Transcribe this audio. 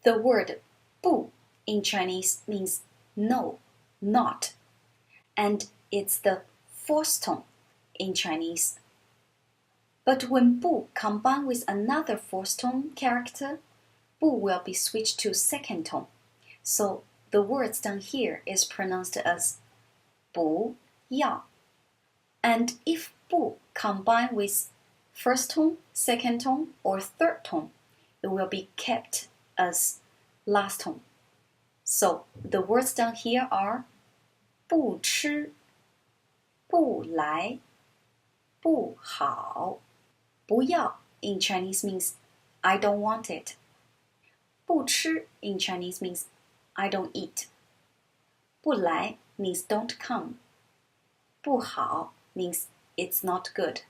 The word 不 in Chinese means no, not, and it's the fourth tone in Chinese. But when 不 combined with another fourth tone character, 不 will be switched to second tone. So the words down here is pronounced as 不要. And if 不 combined with first tone, second tone, or third tone, it will be kept as last tone. So the words down here are 不吃, 不来, 不好. 不要 in Chinese means I don't want it. 不吃 in Chinese means I don't eat. 不来 means don't come. 不好 means it's not good.